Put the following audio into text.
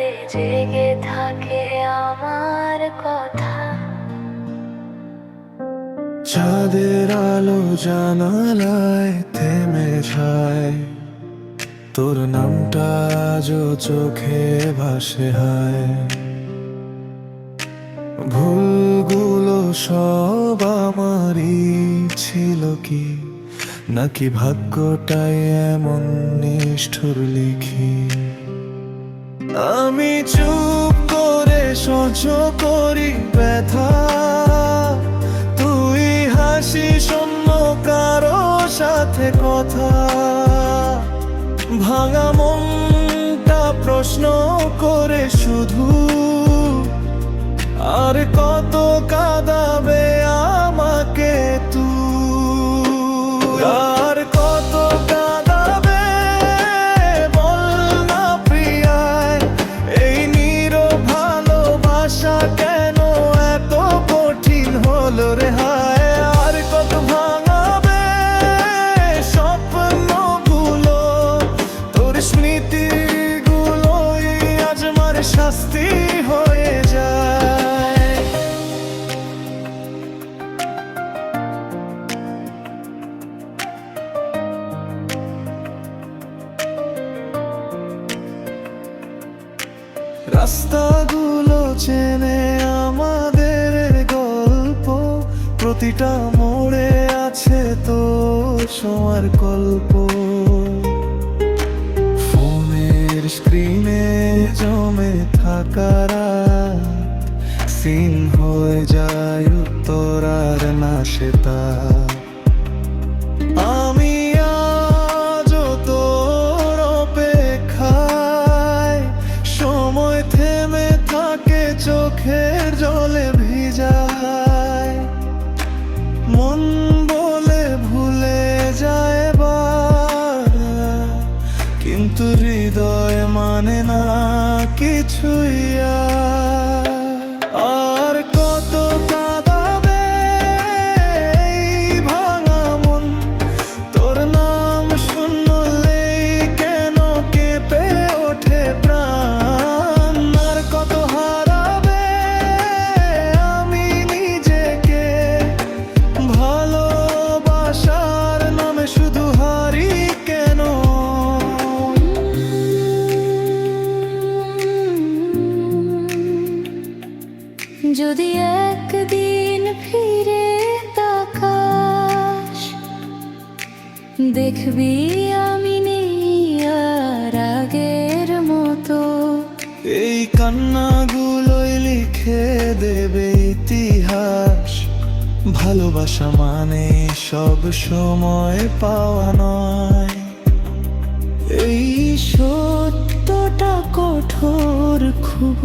রাতে জেগে থাকে আমার কথা। চাঁদের আলো জানালায় থেমে যায়, তোর নামটা আজও চোখে ভাসে হায়। ভুলগুলো সব আমারই ছিল কি, নাকি ভাগ্যটাই এমন নিষ্ঠুর লিখি? আমি চুপ করে সহ্য করি ব্যথা, তুই হাসিস অন্য কারো সাথে কথা। ভাঙা মনটা প্রশ্ন করে শুধু, আর কত কাঁদাবে আমাকে তুই? আর কত কাঁদাবে বল না প্রিয়ায়, এই নীরব ভালোবাসা কেন এত কঠিন হলো রে হায়? আর কত ভাঙাবে স্বপ্নগুলো, তোর স্মৃতিগুলোই আজ আমার শাস্তি হয়ে যায়। রাস্তাগুলো চেনে আমাদের গল্প, প্রতিটা মোড়ে আছে তো সময়ের গল্প। ফোনের স্ক্রিনে জমে থাকা রাত সিন হয়ে যায় উত্তর আর না সেটা। আমি আজও তোর অপেক্ষায়, সময় থেমে থাকে চোখের জলে ভিজায়। মন বলে ভুলে যায় বার, কিন্তু হৃদয় মানে না কিছুই আর কত কাঁদাবে এই ভাঙা মন, তোর নাম শুনলেই কেন কেঁপে ওঠে প্রাণ? আর কত হারাবে আমি নিজেকে, ভালোবাসার নামে শুধু হারি কেন? যদি একদিন ফিরে তাকাস, দেখবি আমি নেই আর আগের মতো। এই কান্নাগুলোই লিখে দেবে ইতিহাস, ভালোবাসা মানে সব সময় পাওয়া নয়। এই সত্যটা কঠোর খুব।